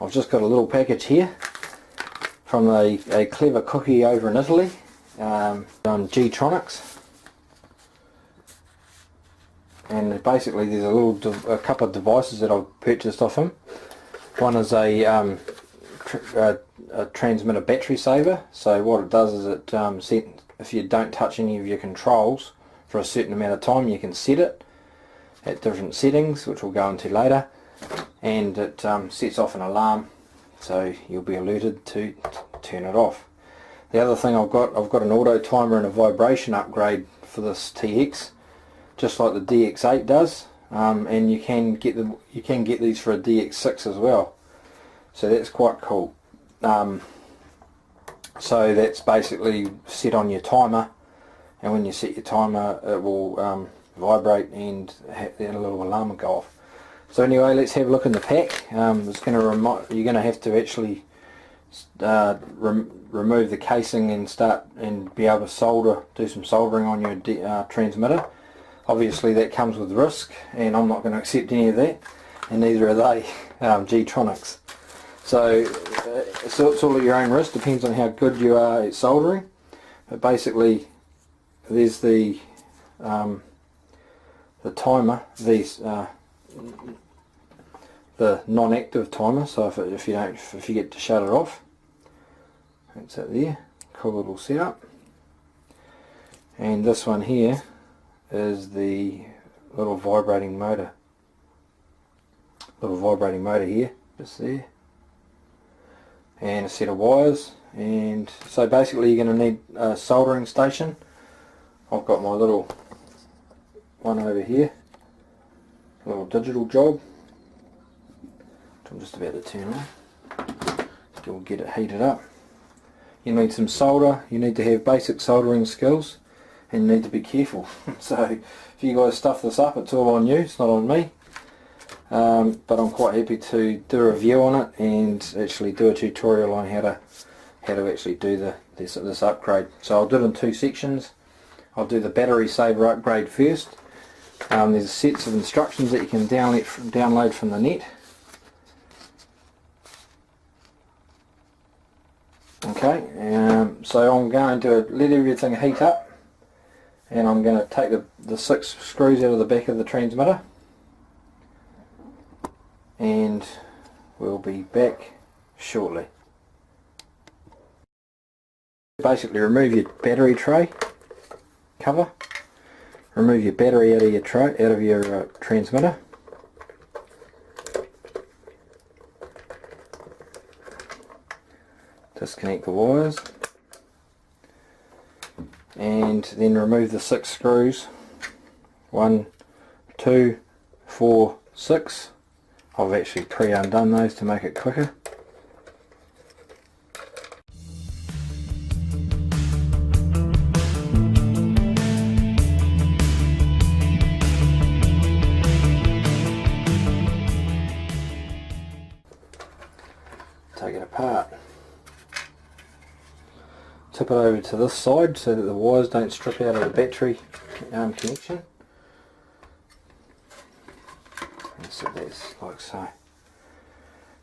I've just got a little package here from a clever cookie over in Italy, on gtronics, and basically there's a couple of devices that I've purchased off him. One is a transmitter battery saver. So what it does is it if you don't touch any of your controls for a certain amount of time, you can set it at different settings, which we'll go into later, and it sets off an alarm, so you'll be alerted to turn it off. The other thing I've got an auto timer and a vibration upgrade for this TX, just like the DX8 does, and you can get these for a DX6 as well. So that's quite cool. So that's basically set on your timer, and when you set your timer it will vibrate and a little alarm will go off. So anyway, let's have a look in the pack. It's going to you're going to have to actually remove the casing and be able to do some soldering on your transmitter. Obviously that comes with risk, and I'm not going to accept any of that, and neither are they, gtronics. So it's all at your own risk, depends on how good you are at soldering. But basically there's the timer, the non-active timer, so if you get to shut it off, that's it there. Cool little setup. And this one here is the little vibrating motor. Here, just there. And a set of wires. And so basically you're going to need a soldering station. I've got my little one over here, a little digital job, which I'm just about to turn on. Still get it heated up. You need some solder, you need to have basic soldering skills, and you need to be careful. So if you guys stuff this up, it's all on you, it's not on me. But I'm quite happy to do a review on it and actually do a tutorial on how to actually do this upgrade. So I'll do it in two sections. I'll do the battery saver upgrade first. There's sets of instructions that you can download from the net. Okay, so I'm going to let everything heat up, and I'm going to take the 6 screws out of the back of the transmitter, and we'll be back shortly. Basically remove your battery tray cover, remove your battery out of your tray, out of your transmitter. Disconnect the wires, and then remove the 6 screws. 1, 2, 4, 6. I've actually pre-undone those to make it quicker. Take it apart. Tip it over to this side so that the wires don't strip out of the battery connection. And so that's like so.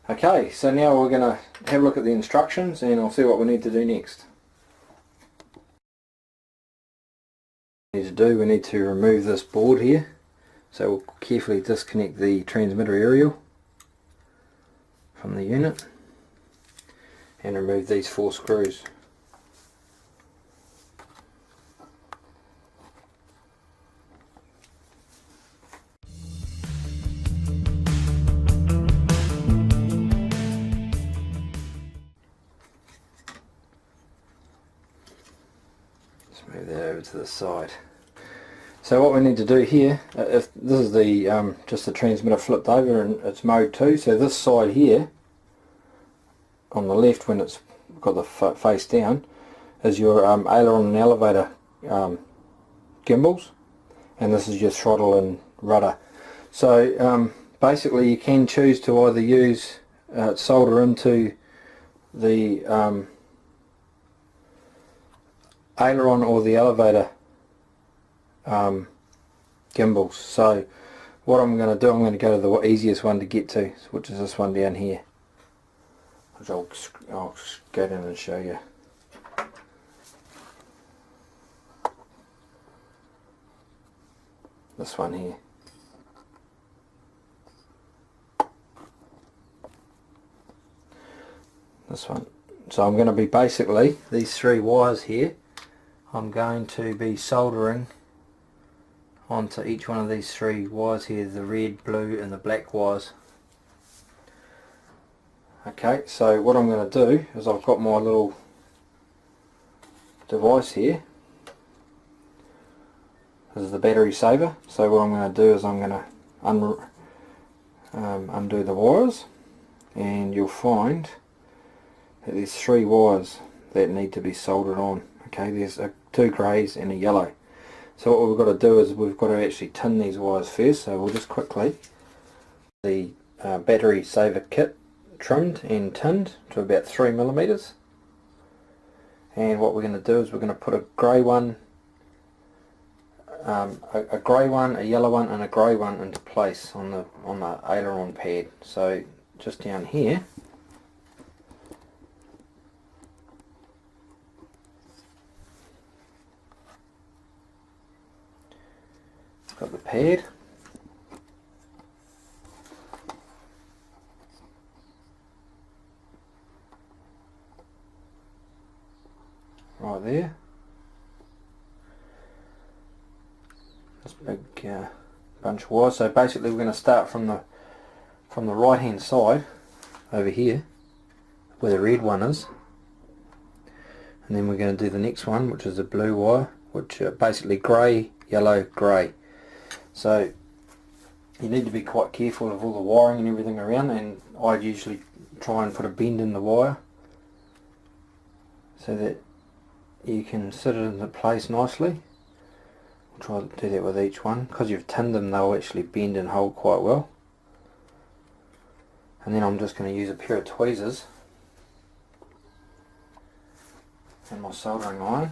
Okay, so now we're going to have a look at the instructions, and I'll see what we need to do next. We need to remove this board here. So we'll carefully disconnect the transmitter aerial from the unit and remove these 4 screws. Move that over to the side. So what we need to do here, if this is the just the transmitter flipped over in its mode 2, so this side here on the left, when it's got the face down, is your aileron and elevator gimbals, and this is your throttle and rudder. So basically you can choose to either use solder into the aileron or the elevator gimbals. So what I'm going to do, I'm going to go to the easiest one to get to, which is this one down here. which I'll go down and show you. This one here. This one. So I'm going to be basically, these three wires here, I'm going to be soldering onto each one of these three wires here, the red, blue and the black wires. Okay, so what I'm going to do is I've got my little device here. This is the battery saver. So what I'm going to do is I'm going to undo the wires, and you'll find that there's three wires that need to be soldered on. Okay, there's two greys and a yellow. So what we've got to do is we've got to actually tin these wires first. So we'll just quickly, the battery saver kit trimmed and tinned to about 3mm, and what we're going to do is we're going to put a grey one, a grey one, a yellow one and a grey one into place on the aileron pad. So just down here, got the pad, right there. This big bunch of wires. So basically we're going to start from the right hand side over here where the red one is, and then we're going to do the next one, which is the blue wire, which are basically grey, yellow, grey. So you need to be quite careful of all the wiring and everything around, and I'd usually try and put a bend in the wire so that you can sit it into place nicely. I'll try to do that with each one. Because you've tinned them, they'll actually bend and hold quite well. And then I'm just going to use a pair of tweezers and my soldering iron.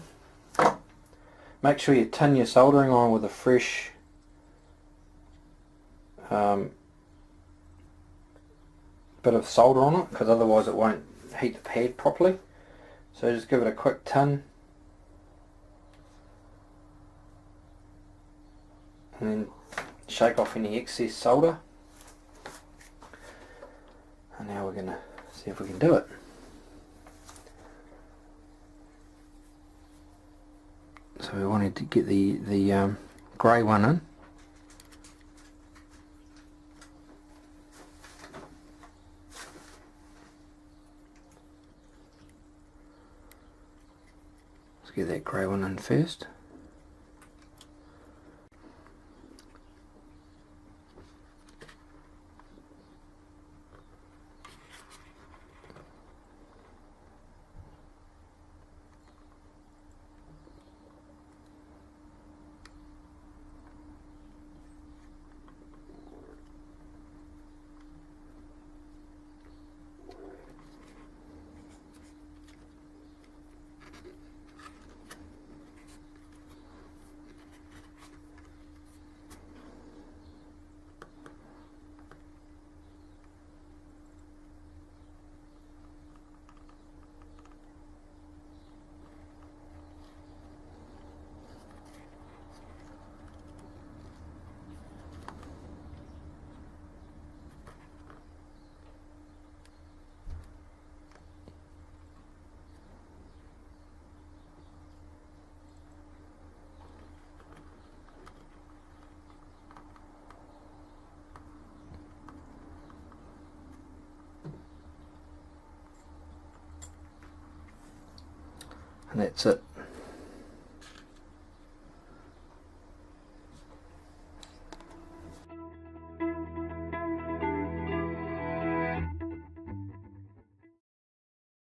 Make sure you tin your soldering iron with a fresh bit of solder on it, because otherwise it won't heat the pad properly. So just give it a quick tin, and then shake off any excess solder. And now we're going to see if we can do it. So we wanted to get the grey one in. Let's get that grey one in first. And that's it.